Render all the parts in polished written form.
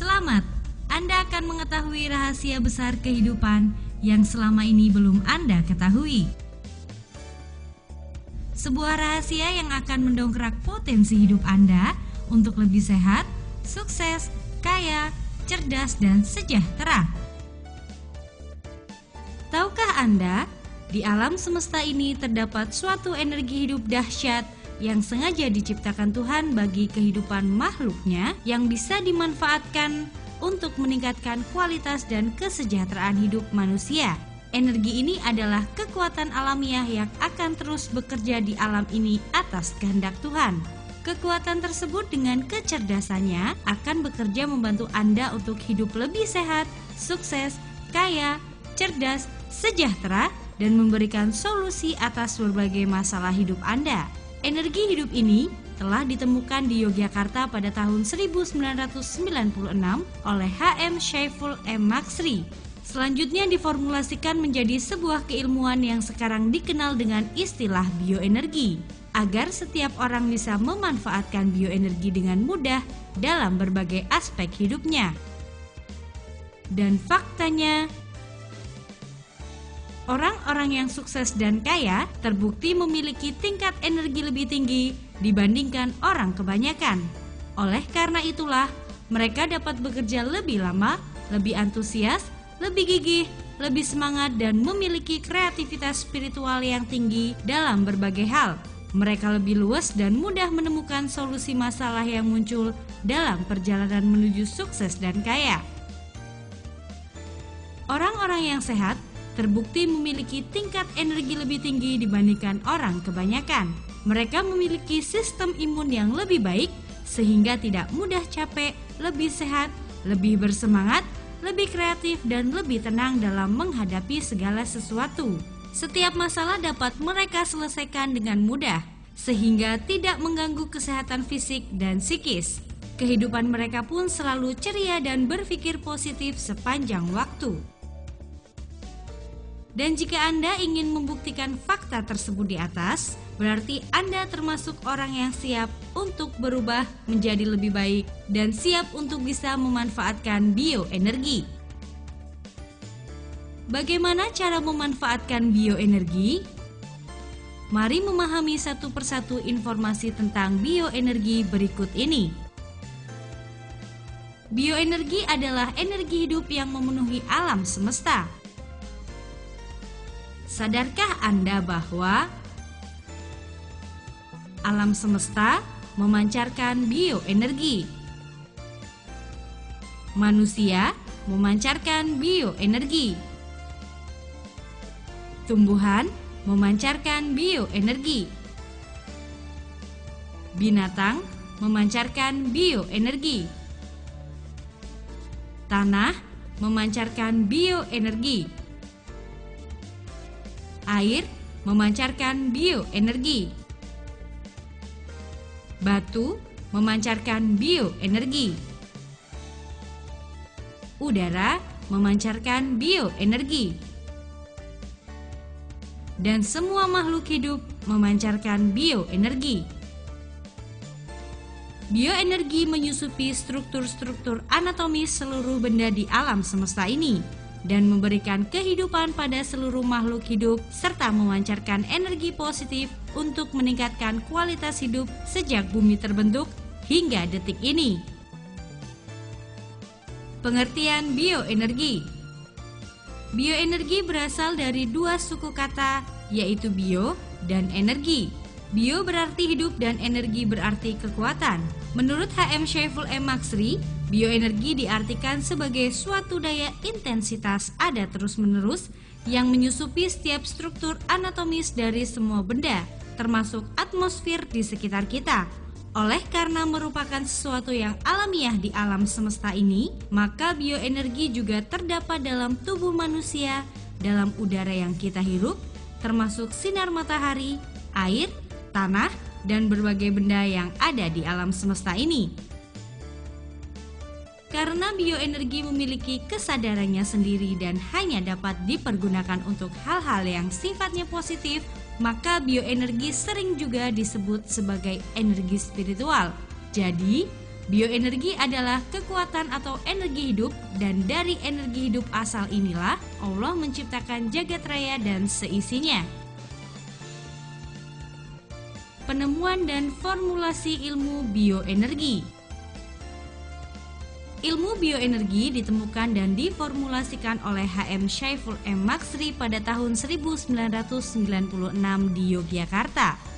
Selamat, Anda akan mengetahui rahasia besar kehidupan yang selama ini belum Anda ketahui. Sebuah rahasia yang akan mendongkrak potensi hidup Anda untuk lebih sehat, sukses, kaya, cerdas, dan sejahtera. Tahukah Anda, di alam semesta ini terdapat suatu energi hidup dahsyat yang sengaja diciptakan Tuhan bagi kehidupan makhluknya yang bisa dimanfaatkan untuk meningkatkan kualitas dan kesejahteraan hidup manusia. Energi ini adalah kekuatan alamiah yang akan terus bekerja di alam ini atas kehendak Tuhan. Kekuatan tersebut dengan kecerdasannya akan bekerja membantu Anda untuk hidup lebih sehat, sukses, kaya, cerdas, sejahtera, dan memberikan solusi atas berbagai masalah hidup Anda. Energi hidup ini telah ditemukan di Yogyakarta pada tahun 1996 oleh H.M. Syaiful M. Maksri. Selanjutnya diformulasikan menjadi sebuah keilmuan yang sekarang dikenal dengan istilah bioenergi, agar setiap orang bisa memanfaatkan bioenergi dengan mudah dalam berbagai aspek hidupnya. Dan faktanya, orang-orang yang sukses dan kaya terbukti memiliki tingkat energi lebih tinggi dibandingkan orang kebanyakan. Oleh karena itulah, mereka dapat bekerja lebih lama, lebih antusias, lebih gigih, lebih semangat, dan memiliki kreativitas spiritual yang tinggi dalam berbagai hal. Mereka lebih luas dan mudah menemukan solusi masalah yang muncul dalam perjalanan menuju sukses dan kaya. Orang-orang yang sehat terbukti memiliki tingkat energi lebih tinggi dibandingkan orang kebanyakan. Mereka memiliki sistem imun yang lebih baik sehingga tidak mudah capek, lebih sehat, lebih bersemangat, lebih kreatif, dan lebih tenang dalam menghadapi segala sesuatu. Setiap masalah dapat mereka selesaikan dengan mudah sehingga tidak mengganggu kesehatan fisik dan psikis. Kehidupan mereka pun selalu ceria dan berpikir positif sepanjang waktu. Dan jika Anda ingin membuktikan fakta tersebut di atas, berarti Anda termasuk orang yang siap untuk berubah menjadi lebih baik dan siap untuk bisa memanfaatkan bioenergi. Bagaimana cara memanfaatkan bioenergi? Mari memahami satu persatu informasi tentang bioenergi berikut ini. Bioenergi adalah energi hidup yang memenuhi alam semesta. Sadarkah Anda bahwa alam semesta memancarkan bioenergi? Manusia memancarkan bioenergi. Tumbuhan memancarkan bioenergi. Binatang memancarkan bioenergi. Tanah memancarkan bioenergi. Air memancarkan bioenergi. Batu memancarkan bioenergi. Udara memancarkan bioenergi. Dan semua makhluk hidup memancarkan bioenergi. Bioenergi menyusupi struktur-struktur anatomis seluruh benda di alam semesta ini dan memberikan kehidupan pada seluruh makhluk hidup serta memancarkan energi positif untuk meningkatkan kualitas hidup sejak bumi terbentuk hingga detik ini. Pengertian bioenergi. Bioenergi berasal dari dua suku kata, yaitu bio dan energi. Bio berarti hidup dan energi berarti kekuatan. Menurut H.M. Syaiful M. Maksri, bioenergi diartikan sebagai suatu daya intensitas ada terus-menerus yang menyusupi setiap struktur anatomis dari semua benda, termasuk atmosfer di sekitar kita. Oleh karena merupakan sesuatu yang alamiah di alam semesta ini, maka bioenergi juga terdapat dalam tubuh manusia, dalam udara yang kita hirup, termasuk sinar matahari, air, tanah, dan berbagai benda yang ada di alam semesta ini. Karena bioenergi memiliki kesadarannya sendiri dan hanya dapat dipergunakan untuk hal-hal yang sifatnya positif, maka bioenergi sering juga disebut sebagai energi spiritual. Jadi, Bioenergi adalah kekuatan atau energi hidup, dan dari energi hidup asal inilah Allah menciptakan jagat raya dan seisinya. Penemuan dan formulasi ilmu bioenergi. Ilmu bioenergi ditemukan dan diformulasikan oleh H.M. Syaiful M. Maksri pada tahun 1996 di Yogyakarta.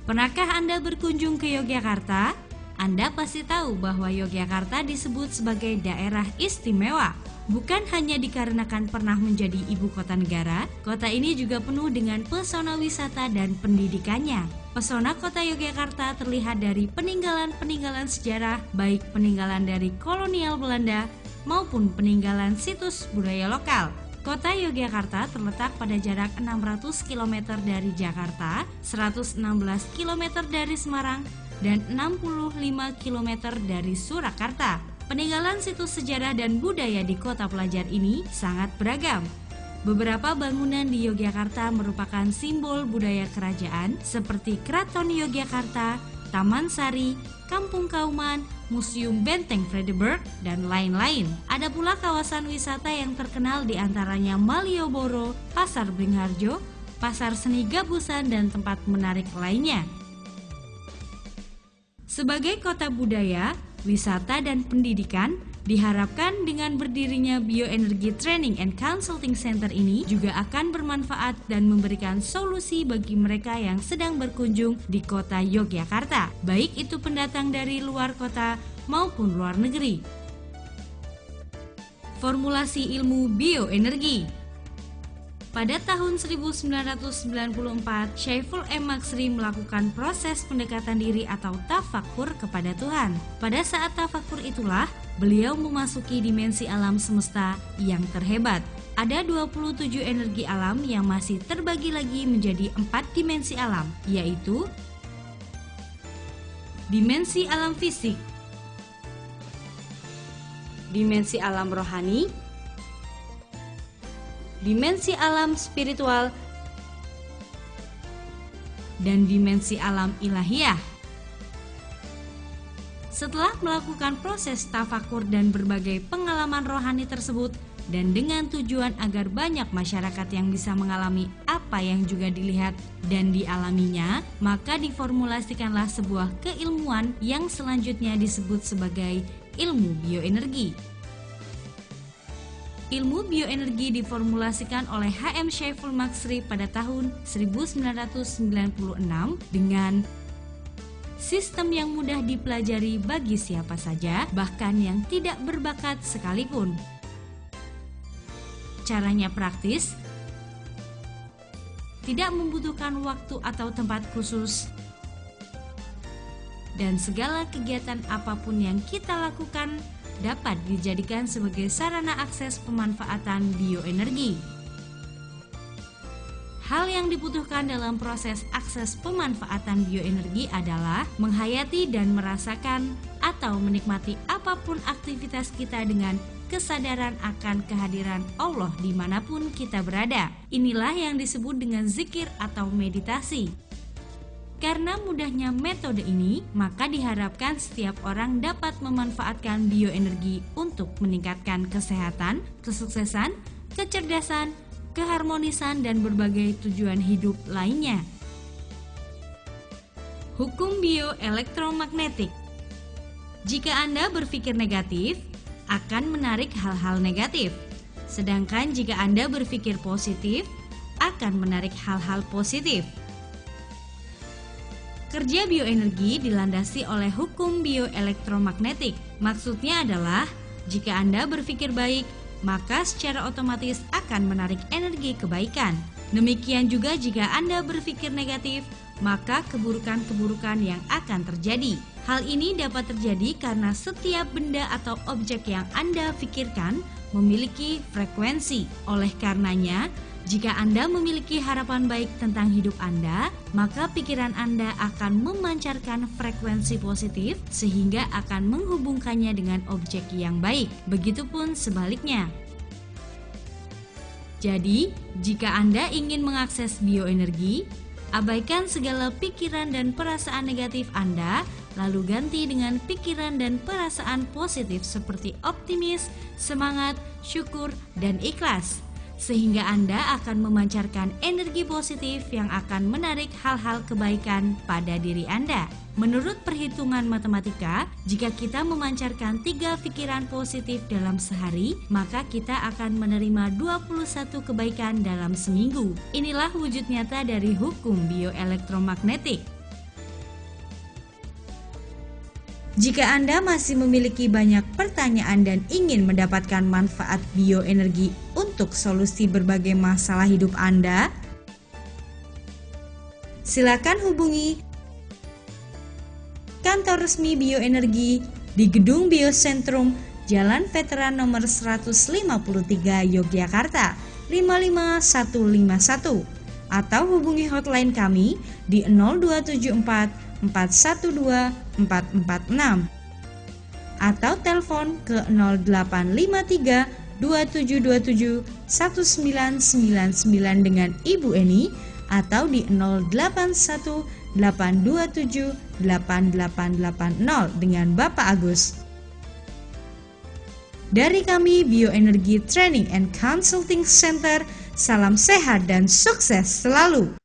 Pernahkah Anda berkunjung ke Yogyakarta? Anda pasti tahu bahwa Yogyakarta disebut sebagai daerah istimewa. Bukan hanya dikarenakan pernah menjadi ibu kota negara, kota ini juga penuh dengan pesona wisata dan pendidikannya. Pesona kota Yogyakarta terlihat dari peninggalan-peninggalan sejarah, baik peninggalan dari kolonial Belanda maupun peninggalan situs budaya lokal. Kota Yogyakarta terletak pada jarak 600 km dari Jakarta, 116 km dari Semarang, dan 65 km dari Surakarta. Peninggalan situs sejarah dan budaya di kota pelajar ini sangat beragam. Beberapa bangunan di Yogyakarta merupakan simbol budaya kerajaan seperti Keraton Yogyakarta, Taman Sari, Kampung Kauman, Museum Benteng Fredericburg, dan lain-lain. Ada pula kawasan wisata yang terkenal diantaranya Malioboro, Pasar Beringharjo, Pasar Seni Gabusan, dan tempat menarik lainnya. Sebagai kota budaya, wisata, dan pendidikan, diharapkan dengan berdirinya Bioenergy Training and Consulting Center ini juga akan bermanfaat dan memberikan solusi bagi mereka yang sedang berkunjung di kota Yogyakarta, baik itu pendatang dari luar kota maupun luar negeri. Formulasi ilmu bioenergi. Pada tahun 1994, Syaiful M. Maksri melakukan proses pendekatan diri atau tafakur kepada Tuhan. Pada saat tafakur itulah, beliau memasuki dimensi alam semesta yang terhebat. Ada 27 energi alam yang masih terbagi lagi menjadi 4 dimensi alam, yaitu dimensi alam fisik, dimensi alam rohani, dimensi alam spiritual, dan dimensi alam ilahiyah. Setelah melakukan proses tafakur dan berbagai pengalaman rohani tersebut, dan dengan tujuan agar banyak masyarakat yang bisa mengalami apa yang juga dilihat dan dialaminya, maka diformulasikanlah sebuah keilmuan yang selanjutnya disebut sebagai ilmu bioenergi. Ilmu bioenergi diformulasikan oleh H.M. Syaiful Maksri pada tahun 1996 dengan sistem yang mudah dipelajari bagi siapa saja, bahkan yang tidak berbakat sekalipun. Caranya praktis, tidak membutuhkan waktu atau tempat khusus, dan segala kegiatan apapun yang kita lakukan dapat dijadikan sebagai sarana akses pemanfaatan bioenergi. Hal yang dibutuhkan dalam proses akses pemanfaatan bioenergi adalah menghayati dan merasakan atau menikmati apapun aktivitas kita dengan kesadaran akan kehadiran Allah dimanapun kita berada. Inilah yang disebut dengan zikir atau meditasi. Karena mudahnya metode ini, maka diharapkan setiap orang dapat memanfaatkan bioenergi untuk meningkatkan kesehatan, kesuksesan, kecerdasan, keharmonisan, dan berbagai tujuan hidup lainnya. Hukum bioelektromagnetik. Jika Anda berpikir negatif, akan menarik hal-hal negatif. Sedangkan jika Anda berpikir positif, akan menarik hal-hal positif. Kerja bioenergi dilandasi oleh hukum bioelektromagnetik. Maksudnya adalah, jika Anda berpikir baik, maka secara otomatis akan menarik energi kebaikan. Demikian juga jika Anda berpikir negatif, maka keburukan-keburukan yang akan terjadi. Hal ini dapat terjadi karena setiap benda atau objek yang Anda pikirkan memiliki frekuensi. Oleh karenanya, jika Anda memiliki harapan baik tentang hidup Anda, maka pikiran Anda akan memancarkan frekuensi positif sehingga akan menghubungkannya dengan objek yang baik. Begitupun sebaliknya. Jadi, jika Anda ingin mengakses bioenergi, abaikan segala pikiran dan perasaan negatif Anda, lalu ganti dengan pikiran dan perasaan positif seperti optimis, semangat, syukur, dan ikhlas. Sehingga Anda akan memancarkan energi positif yang akan menarik hal-hal kebaikan pada diri Anda. Menurut perhitungan matematika, jika kita memancarkan 3 pikiran positif dalam sehari, maka kita akan menerima 21 kebaikan dalam seminggu. Inilah wujud nyata dari hukum bioelektromagnetik. Jika Anda masih memiliki banyak pertanyaan dan ingin mendapatkan manfaat bioenergi untuk solusi berbagai masalah hidup Anda, silakan hubungi kantor resmi bioenergi di Gedung Biosentrum, Jalan Veteran nomor 153 Yogyakarta 55151, atau hubungi hotline kami di 0274 412 446 atau telepon ke 0853 2727 1999 dengan Ibu Eni, atau di 081 827 8880 dengan Bapak Agus. Dari kami Bioenergi Training and Consulting Center, salam sehat dan sukses selalu.